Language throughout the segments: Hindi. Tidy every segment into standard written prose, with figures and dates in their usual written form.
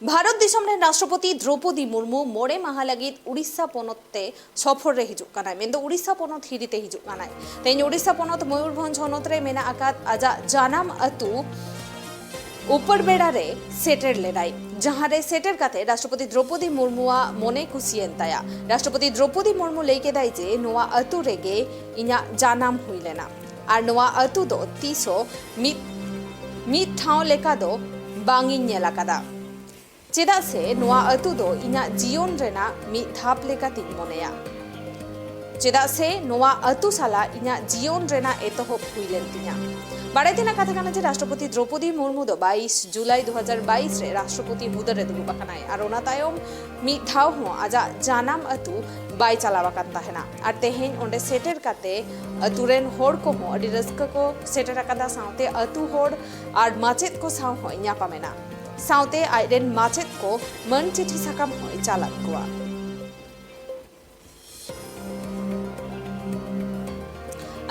भारत दिसम रे राष्ट्रपति द्रौपदी मुर्मू मोड़े माहा लगित उड़ीसा पोनते सफर रे हिजुक कानाय मेन दो उड़ीसा पोनत हिरिते हिजुक कानाय तेन उड़ीसा पोनत मयूरभंज होनत रे मेना आकात आजा जानाम अतु उपरबेड़ा रे सेटेर लेनाय जहां रे सेटेर काते राष्ट्रपति द्रौपदी मुर्मुआ मोने खुशियन ताया राष्ट्रपति द्रौपदी मुर्मू लेके दाय जे नोआ अतु रेगे इना जानाम हुई लेना आर नोआ अतु दो तीसो मित ठाव लेका दो बांगिन नेला कादा चेदा से नोआ अतु दो इना जीवन रेना मित धाप लेका तिन मोनेया चेदा से नोआ अतु साला इना जीवन रेना एतोहब हुइलेन तिना बाड़े तिना कथा काना जे राष्ट्रपति द्रौपदी मुर्मू दो 22 जुलाई 2022 रे राष्ट्रपति हुदा रे दुबा कानाय आर ओना तायम मित धाव हो आजा जानाम अतु बाय चलावा कान ताहेना आर तेहेन ओंडे सेटेर काते अतुरेन होड़ को हो अडी रस्क को सेटेर आकादा साउते अतु होड़ आर माचेत को साउ हो न्यापामेना साउते आइडेन माचेत को मन चिठी साकाम होय चालात कोआ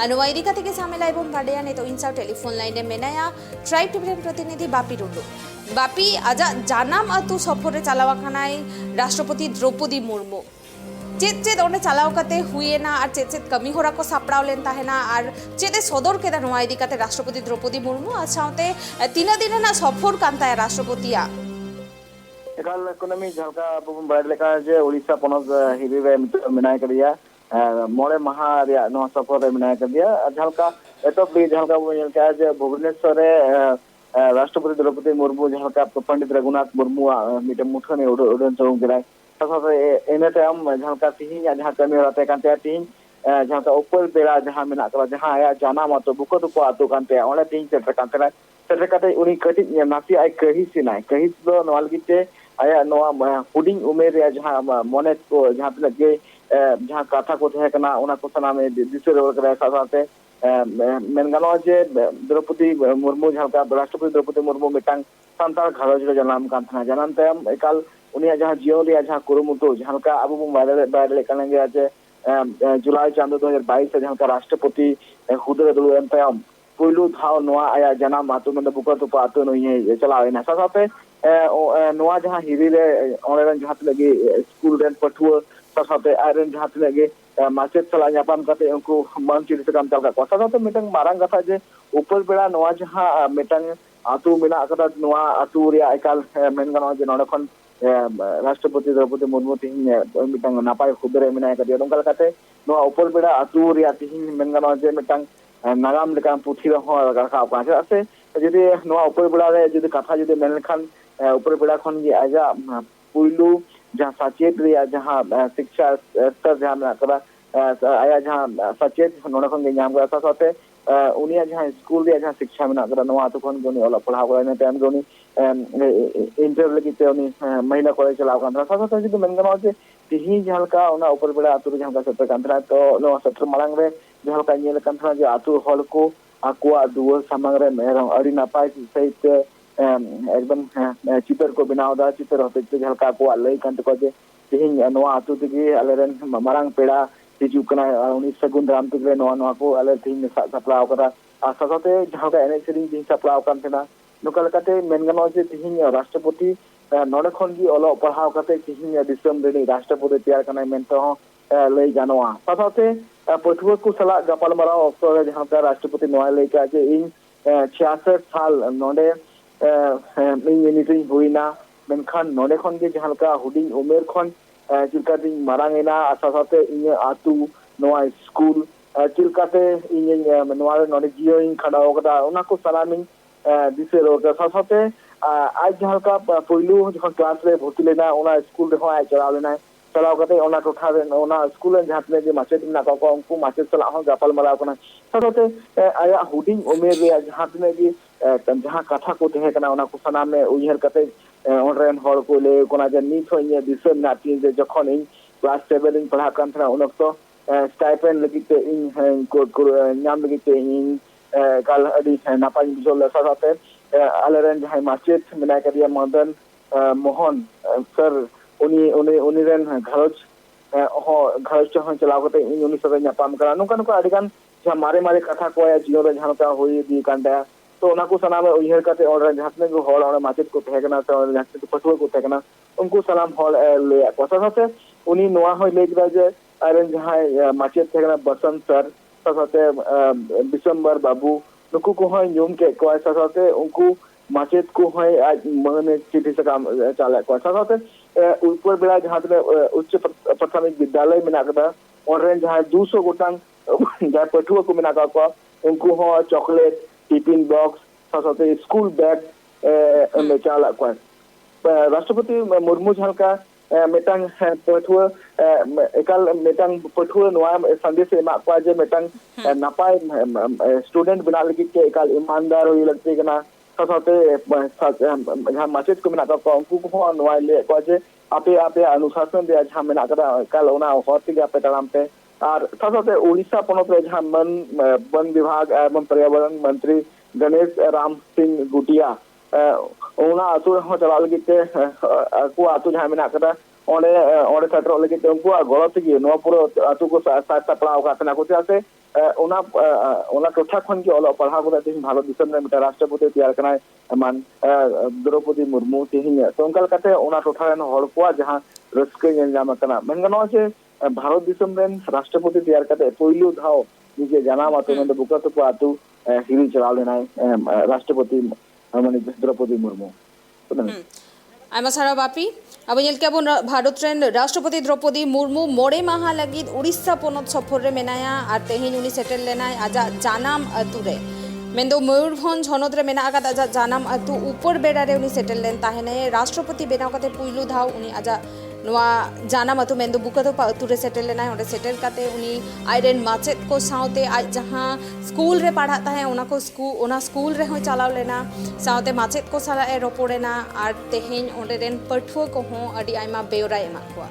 अनुवाईरी का থেকে সামেলা এবং বাড়িয়া নেতো ইনসাউ টেলিফোন লাইনে মেনায়া ট্রাইব টিভির প্রতিনিধি বাপি রুডু বাপি আজা জানাম আতু সফরে চালাওয়া খানায় রাষ্ট্রপতি দ্রৌপदी मुर्मू चेत चेत ओने चालाव कते हुए ना और चेत चेत कमी होरा को सापड़ाव लेन ताहेना और चेते सदर केदा नोआ इदी कते राष्ट्रपति द्रौपदी मुर्मू आ साउते तीन दिन ना सफर कांता राष्ट्रपतिया एकाल इकोनॉमी झलका बुम बाड़ लेका जे ओडिसा पोनस हिबी रे मिनाय करिया मोड़े माहा रे नो सफर रे मिनाय करिया झलका एतो बी झलका बुम का जे भुवनेश्वर रे राष्ट्रपति द्रौपदी मुर्मू झलका पंडित रघुनाथ मुर्मू मिटे मुठने उडन चौं गिराय तथा एने तम झलका तिहिं जहां कमी होते कांते तिहिं झलका ऊपर बेड़ा जहां मिना कला जहां आया जाना मतो बुको दुको आतो कांते ओले तिहिं सेटर कांते सेटर काते उनी कटी नासी आई कही सिनाय कही दो नवालगिते आया नोआ हुडिंग उमेर रे जहां मोने को जहां लगे जहां कथा को थे कना ओना को सना में दिसरे रोल करे साथे मेनगानो जे द्रौपदी मुर्मू झलका राष्ट्रपति द्रौपदी मुर्मू मिटांग संताल घरज रे जनाम कांतना जनाम तम एकाल उनिया जहां जियो रे जहां कुरुमुटु झलका अब बायले कनेंगे आज जुलाई चांदो 2022 से झलका राष्ट्रपति हुदरे दुलु एमपम पुइलु धाव नोआ आया जनाम मातु में बुका तो पातो नई चलावे ना साथे नोआ जहां हिरी रे ऑनलाइन जहां लगे स्कूल रेन पठुआ साथे आयरन जहां लगे माचेत सला न्यापाम कते उनको मन चिर से काम चलका कोसा साथे मिटंग मारंग कथा जे ऊपर बेड़ा नोआ जहां मिटंग आतु मिना अकदा नोआ आतु रे एकाल मेनगानो जे नोडखन राष्ट्रपति द्रौपदी मुर्मू तिहिं मिटंग नापाय खुदरे मिनाय कदिया नोंगल काते नोआ ऊपर बेड़ा आतु रे तिहिं मेनगानो जे मिटंग नागाम लेका पुथि रहो रखा पाछे आसे जदि नोआ ऊपर बेड़ा रे जदि कथा जदि मेनखान ऊपर बेड़ा खन जे आजा पुइलू जहां सचेत रे जहां शिक्षा स्तर जहां में करा आया जहां सचेत नोडखन के नाम का साथे उनिया जहां स्कूल रे जहां शिक्षा में करा नोआ तो खन गोनी ओला पढ़ा गने टाइम गोनी इंटर लगी ते उनी महिला कॉलेज चलाव कांद्रा साथे जदि मेनगनो जे तिही झलका ओना ऊपर बेड़ा आतु जहां का सत्र कांद्रा तो नो सत्र मांग रे झलका नेल कांद्रा जे आतु हल को आकुआ दुवर सामंग रे मेरम अड़ी नापाय सहित एकदम चितर को बनाव दा चितर होते झलका को लई कांत को जे तिहिं नोआ आतु तिगी अलेरन मारांग पेड़ा हिजू कना उनी सगुन राम तिगरे नोआ को अले तिहिं सपलाव करा आसाते झलका एने सिरिंग तिहिं सपलाव कांतेना नोकल काते मेनगनो जे तिहिं राष्ट्रपति नोडे खन gi ओलो पढ़ाव काते तिहिं दिसम रेनी राष्ट्रपति तैयार कना मेनतो लई जानवा साथे पठुआ को सला गपाल मराव अक्सर जहां का राष्ट्रपति नोआ लई का जे इन 66 साल नोडे इन हुईना मेनखान नोडे खन ge जहां हुडिंग उमेर खन चिलका दिन मारांगेना साथे इन आतु नोआ स्कूल चिलकाते इन नोआ नोडे जियो इन खडाव कदा ओना को सलामिंग दिसे रोग साथे आज जहां का पहिलू जहां क्लास रे भर्ती लेना ओना स्कूल रे हो चलाव लेना चलाव कते ओना टोठा रे ओना स्कूल रे जहां में जे माचेत ना को उनको माचेत चला हो गपाल मराव कना साथे आया हुडिंग उमेर रे जहां में जे जहां कथा को तहे कना ओना को सना में उयहर कते ऑनरेन हॉल को ले कोना जे नीथ होय दिसम नाती जे जखन इन क्लास 7 इन पढ़ा कान थरा उनक्तो स्टाइपेंड लगिते इन को नाम लगिते इन काल अडी नापाय बिजोल साथे अलेरन जहां माचेत मिनाय करिया मदन मोहन सर उनी रेन घरज हो चलाव कते इन उनी सगे न्यापाम करा नोका नोका अडिगान जहां मारे मारे कथा को जियो रे जहां का होई दी कांडा तो उना को सलाम उयहर काते और जहां को हॉल और माचेत को तहकना से और जहां पटुआ को तहकना उनको सलाम हॉल ले साथे उनी नोआ हो ले जे आरन जहां माचेत तहकना बसंत सर साथे दिसंबर बाबू नुकु को है यूम के को साथे उनको माचेत को है आज मन चिट्ठी से काम चाले को साथे ऊपर बेला जहां उच्च प्राथमिक विद्यालय में नाकदा और जहां 200 गोटांग जहां पटुआ को मिना का उनको हो चॉकलेट टिफिन बॉक्स साथे स्कूल बैग में चाला को राष्ट्रपति मुर्मू झलका मेटांग पटुआ एकाल मेटांग पटुआ नोआ संदेश एमा को जे मेटांग नापाय स्टूडेंट बना लगी के एकाल ईमानदार होई लगते कना साथे जहां माचेत को मिना का उनको को नोआ ले को जे आपे आपे अनुशासन दे जहां मिना का काल ओना होती के आपे तलाम पे और साथे उड़ीसा पनत रे जहां वन विभाग एवं पर्यावरण मंत्री गणेश राम सिंह गुटिया ओना आतु हो चला लगी ते को आतु जहां मिना का ओने ओने सेटर लगी ते उनको गलत की नो पूरा आतु को साथ पड़ाव का तना को से ओना टोठा खन के ओला पढ़ा को ते भारत दिसम रे मिटा राष्ट्रपति तैयार कनाय मान द्रौपदी मुर्मू तिहिन तो उनका कते ओना टोठा रन हड़ को जहां रस्के जाम कना मनगनो से भारत दिसम रेन राष्ट्रपति तैयार करते पहिलो धाव निजे जाना मातो में बुकत को आतु हिरी चला लेना राष्ट्रपति माने द्रौपदी मुर्मू आयमा सारा बापी अब के अब भारत रेन राष्ट्रपति द्रौपदी मुर्मू मोड़े माहा लगी उड़ीसा पनत सफर रे मेनाया और तेहेन उनी सेटल लेनाय आजा जानाम अतु रे मेंदो मयूरभंज हनत रे मेना आका आजा जानाम अतु ऊपर बेड़ा रे उनी सेटल लेन ताहेने राष्ट्रपति बेनाव कते पुइलु धाव उनी आजा नोआ जानाम अतु मेंदो बुकतो अतु रे सेटल लेनाय ओंडे सेटल काते उनी आइरेन माचेत को साउते आज जहां स्कूल रे पढ़ा ताहे ओना स्कूल रे हो चलाव लेना साउते माचेत को साला ए रोपोड़ेना और तेहेन ओंडे रेन पठुआ को हो अडी आयमा बेवरा एमा को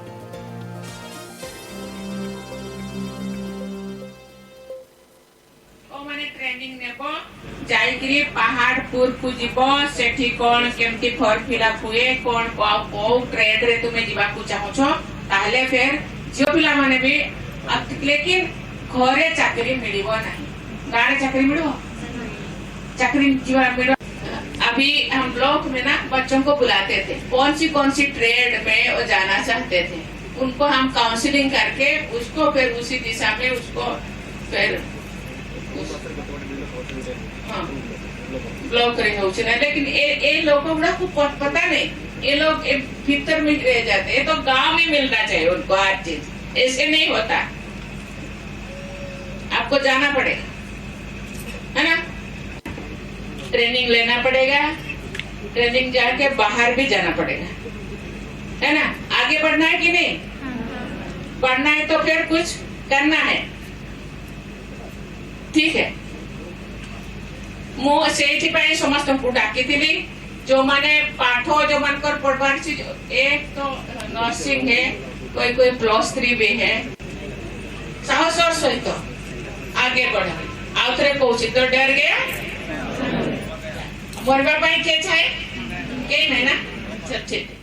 ओ माने ट्रेनिंग नेबो जाइकरी पहाड़पुर को जीवो सेठी कोन केमती फॉर्म फिलअप हुए कोन को ट्रेड रे तुमे जीवा को चाहो छो ताहले फिर जो पिला माने भी लेकिन घरे चाकरी मिलिबो नहीं गाड़े चाकरी मिलिबो चाकरी जीवा मिलो अभी हम ब्लॉक में ना बच्चों को बुलाते थे कौन सी ट्रेड में वो जाना चाहते थे उनको हम काउंसलिंग करके उसको फिर उसी दिशा में उसको फिर ब्लॉक रहे हो लेकिन ये लोगों को पता नहीं ये लोग भीतर में रह जाते हैं तो गांव में मिलना चाहिए उनको हर चीज ऐसे नहीं होता आपको जाना पड़ेगा है ना ट्रेनिंग लेना पड़ेगा ट्रेनिंग जाके बाहर भी जाना पड़ेगा है ना आगे बढ़ना है कि नहीं बढ़ना है तो फिर कुछ करना है ठीक है मो सेठी पाए समस्त को डाकी थी जो माने पाठो जो मन कर पढ़वार चीज एक तो नर्सिंग है कोई +3 भी है साहस और सहित आगे बढ़ा आउथरे पहुंची तो डर गया मरवा पाई के छाए के नहीं ना सब ठीक